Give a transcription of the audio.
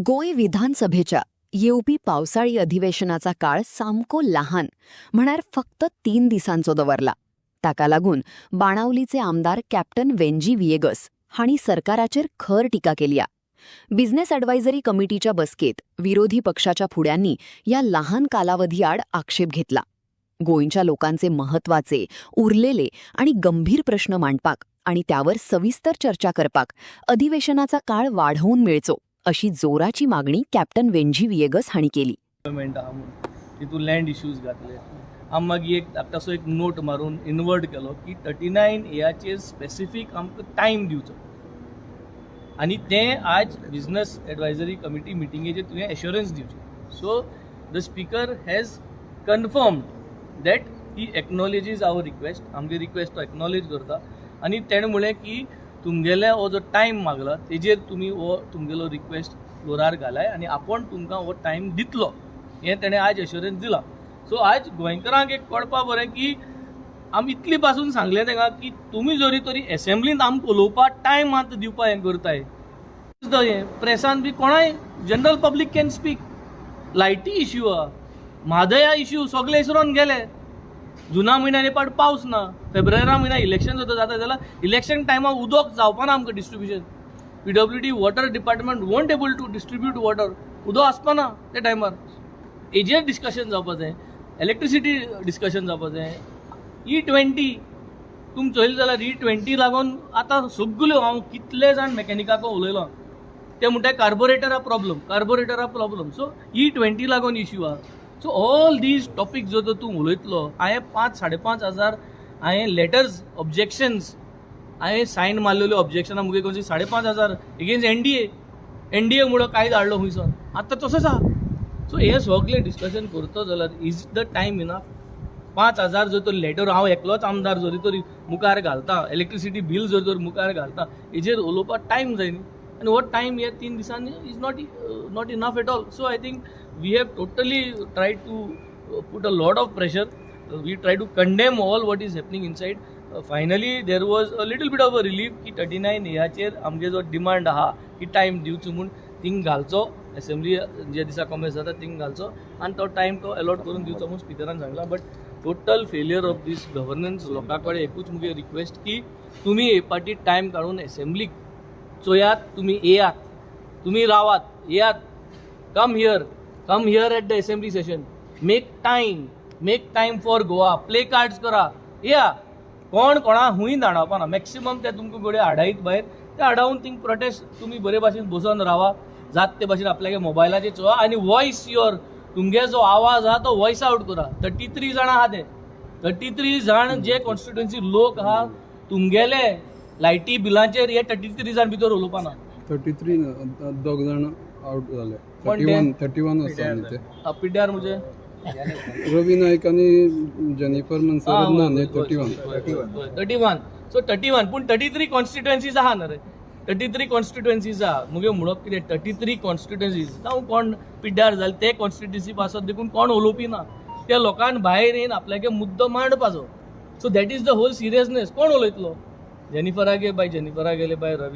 गोंय विधानसभेच्या येवपी पावसाळी अधिवेशनाचा काळ सामको लहान म्हळ्यार फक्त 3 दिसांचो दवरला. ताका लागून बाणावलीचे आमदार कॅप्टन वेंजी विएगस हांणी सरकाराचेर खर टिका केल्या. बिझनेस ॲडवायझरी कमिटीच्या बसकेत विरोधी पक्षाच्या फुड्यांनी या लहान कालावधीआड आक्षेप घेतला. गोंयच्या लोकांचे महत्वाचे, उरलेले आणि गंभीर प्रश्न मांडपाक आणि त्यावर सविस्तर चर्चा करपाक अधिवेशनाचा काळ वाढवून मिळचो अशी जोराची मागणी कॅप्टन वेंजी विएगस हांणी केली. तितून लँड इश्यूज घातले. आम मागीर एक तसो एक नोट मारून इनवर्ट केलो की 39 एयाचेर स्पेसिफीक आमकां टायम दिवचो आनी तें आज बिझनेस एडवायझरी कमिटी मिटिंगेचेर तुवें एश्युरन्स दिवचें. So the speaker has confirmed that he acknowledges our request. आमगे रिक्वेस्ट तो एक्नॉलेज करता आनी तेणें म्हळें की तुमगेले हो जो टायम मागला तेजेर तुमी हो तुमगेलो रिक्वेस्ट फ्लोरार घालाय आनी आपूण तुमकां हो टायम दितलो हें तेणें आज एश्युरन्स दिला. सो आज गोंयकारांक एक कळपा बरें की आमी इतली पासून सांगलें तेंका की तुमी जरी तरी एसेंब्लींत आमकां उलोवपाक टायम आतां दिवपा हें करताय. प्रेसान बी कोणाय जनरल पब्लीक कॅन स्पीक. लायटी इश्यू आहा, म्हादया इश्यू सगळे इसरोन गेले. जुना म्हयन्यान पाट पावस ना, फेब्रुवारी म्हयन्यान इलेक्शन सुद्दां जाता जाल्यार इलेक्शन टायमार उदक जावपाना आमकां distribution. PWD water department won't able to distribute water. उदक आसपाना त्या टायमार. हेजेर डिस्कशन जावपा जाय, इलेक्ट्रिसिटी डिस्कशन जावपा जाय. E20 तुमी चोयलें जाल्यार E20 लागून आतां सगल्यो हांव कितले जाण मॅकॅनिकाक उलयलो ते म्हणटा कार्बोरेटरा प्रॉब्लम. सो E20 लागून इश्यू आहा. सो ऑल दीज टॉपिक जो तूं उलयतलो हांवें 5,500 हांवें लेटर्स ऑब्जेक्शन्स हांवें सायन मारलेल्यो ऑब्जेक्शनां मुगे खंयची 5,500 एगेन्स्ट NDA म्हणून कायद हाडलो खंयसर. आतां तसोच आहा. सो हे सगळें डिस्कशन करता जाल्यार इज द टायम इनफ. 5,000 जर तर लेटर हांव एकलोच आमदार जरी तरी मुखार घालता, इलेक्ट्रिसिटी बील जर तर मुखार घालता, हेजेर उलोवपाक टायम जाय न्ही. आनी हो टायम हे 3 दिसांनी is not enough at all. So I think we have totally tried to put a lot of pressure. We try to condemn all what is happening inside. Finally there was a little bit of a relief की 39 एयाचेर आमगे जो demand आहा की time दिवचो म्हूण thing घालचो. Assembly जे दिसा कॉमेस जाता थिंग घालचो आनी तो टायम तो अलॉट करून दिवचो म्हूण स्पिकरान सांगला. But total failure of this governance. लोकां कडेन एकूच मुगे रिक्वेस्ट की तुमी हे पाटी टायम काडून असेंब्लीक चोयात, तुमी येयात, तुमी रावात, येयात. Come here at the assembly session. Make time for Goa. Play cards करा, या. कोण कोणा हुंय धाडवपा ना. मॅक्सिमम ते तुमकां घोडे हाडायत भायर, ते हाडावन थिंग प्रोटेस्ट तुमी बरे भाशेन बसून रावा. जात ते भाशेन आपल्यागे मोबायलाचेर चोवा आनी वॉयस युअर तुमगे जो आवाज आहा तो वॉयस आउट करा. 33 जाण आहा ते 33 जाण जे कॉन्स्टिट्युएन्सी लोक आहा तुमगेले लायटी बिलांचेर हे 33 जाण भितर उलोवपा ना. 33 दोग जाण आउट जाले. 31 आसा न्ही ते. पिड्यार म्हणजे रवी नाईक आनी जेनिफर मनसर ना न्ही. 31. सो 31 पूण 33 कॉन्स्टिट्युएन्सीज आहा ना रे. 33 कॉन्स्टिट्युएन्सीज आहा. मुगे म्हणप कितें 33 कॉन्स्टिट्युएन्सीज जावं कोण पिड्यार जाले ते कॉन्स्टिट्युएन्सी पासत देखून कोण उलोवपी ना. त्या लोकांक भायर येवन आपल्यागे मुद्दो मांडपाचो. So that is the whole seriousness. कोण उलयतलो? जेनिफरा गेले बाय रवी